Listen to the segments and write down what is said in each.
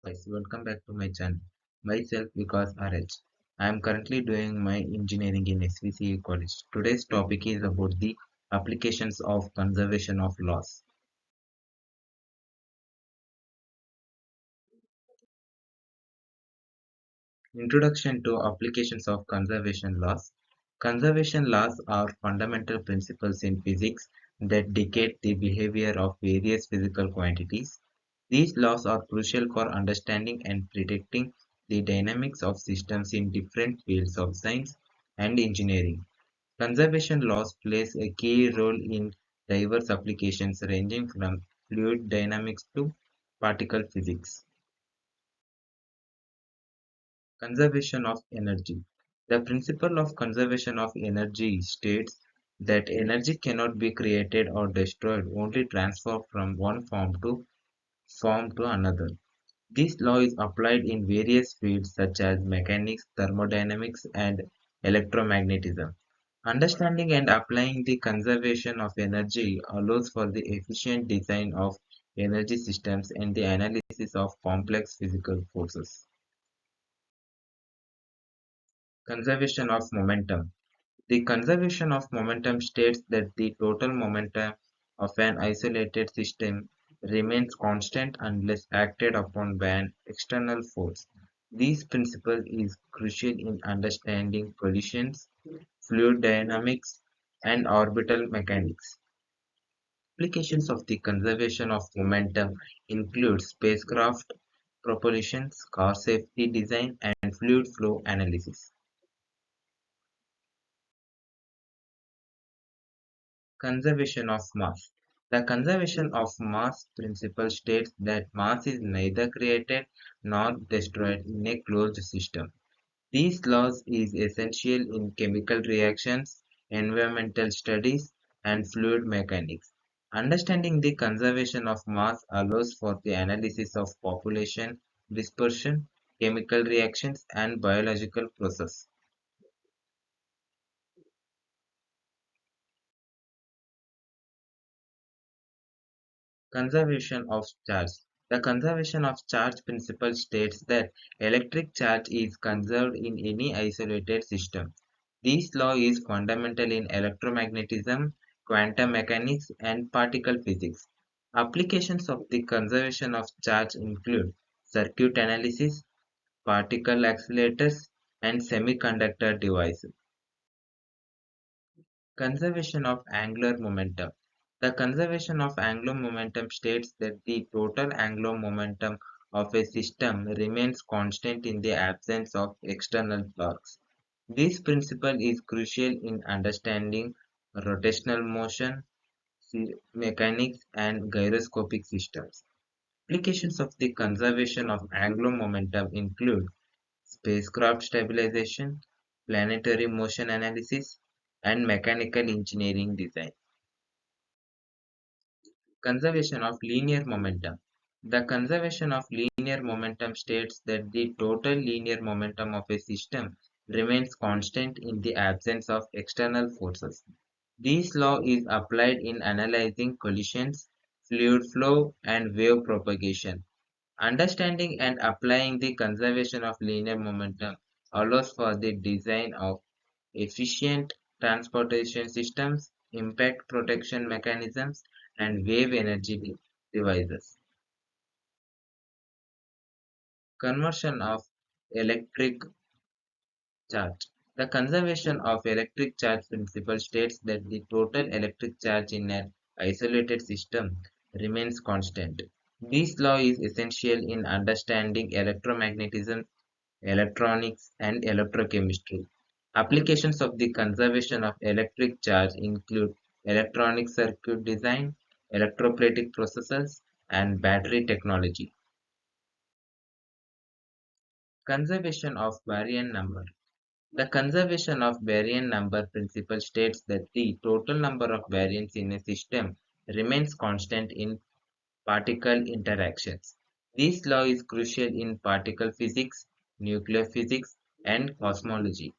Guys, welcome back to my channel. Myself Vikas RH. I am currently doing my engineering in SVCA College. Today's topic is about the applications of conservation of laws. Introduction to applications of conservation laws. Conservation laws are fundamental principles in physics that dictate the behavior of various physical quantities. These laws are crucial for understanding and predicting the dynamics of systems in different fields of science and engineering. Conservation laws plays a key role in diverse applications ranging from fluid dynamics to particle physics. Conservation of energy. The principle of conservation of energy states that energy cannot be created or destroyed, only transferred from one form to another. This law is applied in various fields such as mechanics, thermodynamics, and electromagnetism. Understanding and applying the conservation of energy allows for the efficient design of energy systems and the analysis of complex physical forces. Conservation of momentum. The conservation of momentum states that the total momentum of an isolated system remains constant unless acted upon by an external force. This principle is crucial in understanding collisions, fluid dynamics, and orbital mechanics. Applications of the conservation of momentum include spacecraft propulsion, car safety design, and fluid flow analysis. Conservation of mass. The conservation of mass principle states that mass is neither created nor destroyed in a closed system. These laws is essential in chemical reactions, environmental studies, and fluid mechanics. Understanding the conservation of mass allows for the analysis of population, dispersion, chemical reactions, and biological process. Conservation of charge. The conservation of charge principle states that electric charge is conserved in any isolated system. This law is fundamental in electromagnetism, quantum mechanics, and particle physics. Applications of the conservation of charge include circuit analysis, particle accelerators, and semiconductor devices. Conservation of angular momentum. The conservation of angular momentum states that the total angular momentum of a system remains constant in the absence of external flux. This principle is crucial in understanding rotational motion, mechanics, and gyroscopic systems. Applications of the conservation of angular momentum include spacecraft stabilization, planetary motion analysis, and mechanical engineering design. Conservation of linear momentum. The conservation of linear momentum states that the total linear momentum of a system remains constant in the absence of external forces. This law is applied in analyzing collisions, fluid flow, and wave propagation. Understanding and applying the conservation of linear momentum allows for the design of efficient transportation systems, impact protection mechanisms, and wave energy devices. Conversion of electric charge. The conservation of electric charge principle states that the total electric charge in an isolated system remains constant. This law is essential in understanding electromagnetism, electronics, and electrochemistry. Applications of the conservation of electric charge include electronic circuit design, electroplating processes, and battery technology. Conservation of baryon number. The conservation of baryon number principle states that the total number of baryons in a system remains constant in particle interactions. This law is crucial in particle physics, nuclear physics, and cosmology.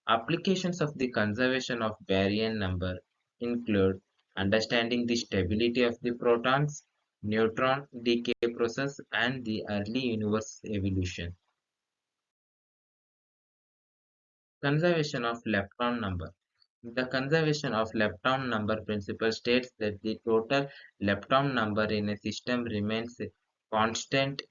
Applications of the conservation of baryon number include understanding the stability of the protons, neutron decay process, and the early universe evolution. Conservation of lepton number. The conservation of lepton number principle states that the total lepton number in a system remains constant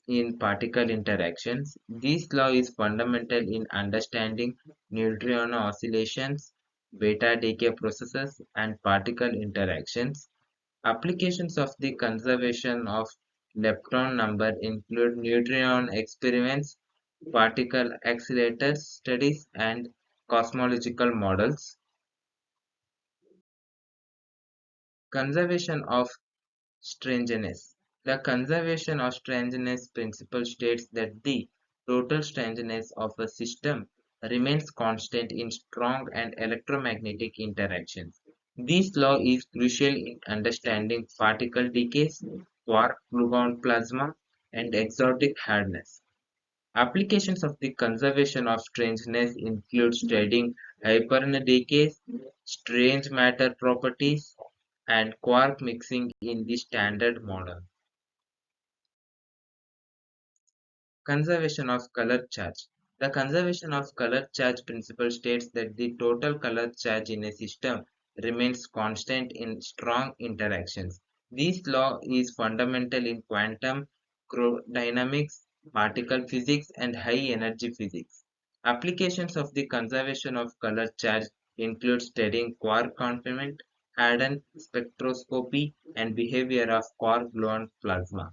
in particle interactions. This law is fundamental in understanding neutrino oscillations, beta decay processes, and particle interactions. Applications of the conservation of lepton number include neutrino experiments, particle accelerators studies, and cosmological models. Conservation of strangeness. The conservation of strangeness principle states that the total strangeness of a system remains constant in strong and electromagnetic interactions. This law is crucial in understanding particle decays, quark-gluon plasma, and exotic hardness. Applications of the conservation of strangeness include studying hypern decays, strange matter properties, and quark mixing in the Standard Model. Conservation of color charge. The conservation of color charge principle states that the total color charge in a system remains constant in strong interactions. This law is fundamental in quantum dynamics, particle physics, and high energy physics. Applications of the conservation of color charge include studying quark confinement, Hadron spectroscopy, and behavior of quark-gluon plasma.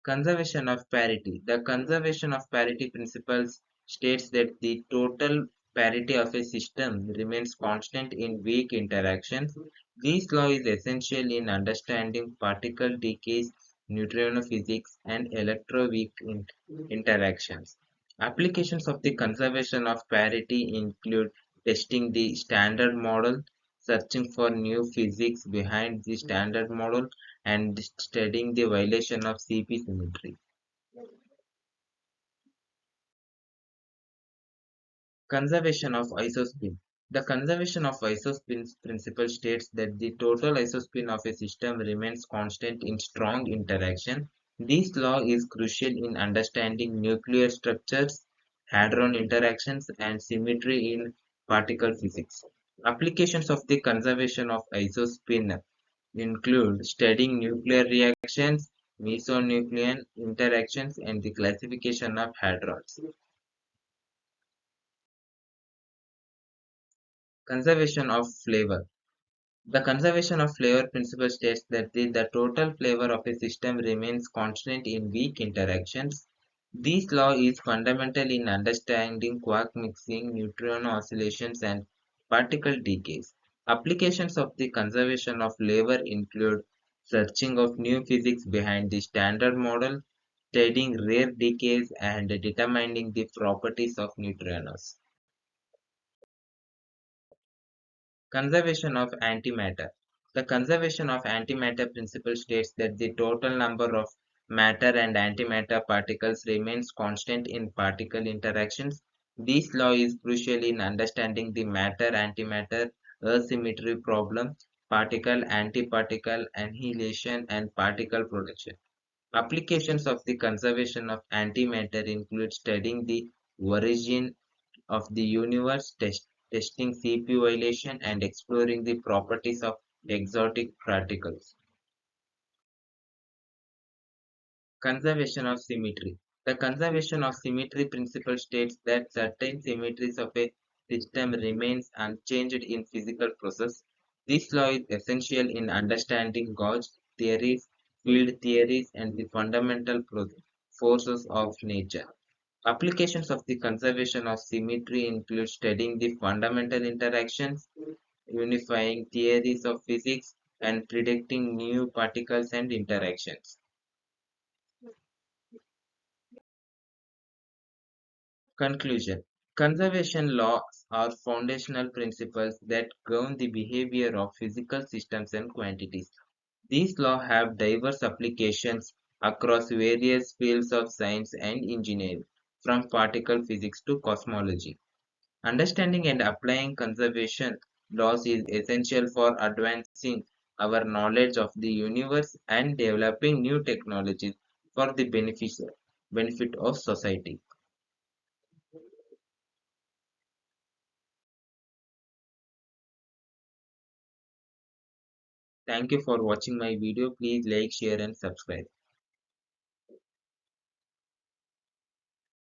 Conservation of parity. The conservation of parity principles states that the total parity of a system remains constant in weak interactions. This law is essential in understanding particle decays, neutrino physics, and electroweak interactions. Applications of the conservation of parity include testing the Standard Model, searching for new physics behind the Standard Model, and studying the violation of CP symmetry. Conservation of isospin. The conservation of isospin principle states that the total isospin of a system remains constant in strong interaction. This law is crucial in understanding nuclear structures, hadron interactions, and symmetry in particle physics. Applications of the conservation of isospin include studying nuclear reactions, mesonuclear interactions, and the classification of hadrons. Conservation of flavor. The conservation of flavor principle states that the total flavor of a system remains constant in weak interactions. This law is fundamental in understanding quark mixing, neutrino oscillations, and particle decays. Applications of the conservation of flavor include searching of new physics behind the Standard Model, studying rare decays, and determining the properties of neutrinos. Conservation of antimatter. The conservation of antimatter principle states that the total number of matter and antimatter particles remains constant in particle interactions. This law is crucial in understanding the matter-antimatter asymmetry problem, particle-antiparticle annihilation, and particle production. Applications of the conservation of antimatter include studying the origin of the universe, testing CPU violation, and exploring the properties of exotic particles. Conservation of symmetry. The conservation of symmetry principle states that certain symmetries of a system remains unchanged in physical process. This law is essential in understanding gauge theories, field theories, and the fundamental forces of nature. Applications of the conservation of symmetry include studying the fundamental interactions, unifying theories of physics, and predicting new particles and interactions. Conclusion. Conservation laws are foundational principles that govern the behavior of physical systems and quantities. These laws have diverse applications across various fields of science and engineering, from particle physics to cosmology. Understanding and applying conservation laws is essential for advancing our knowledge of the universe and developing new technologies for the benefit of society. Thank you for watching my video. Please like, share and subscribe.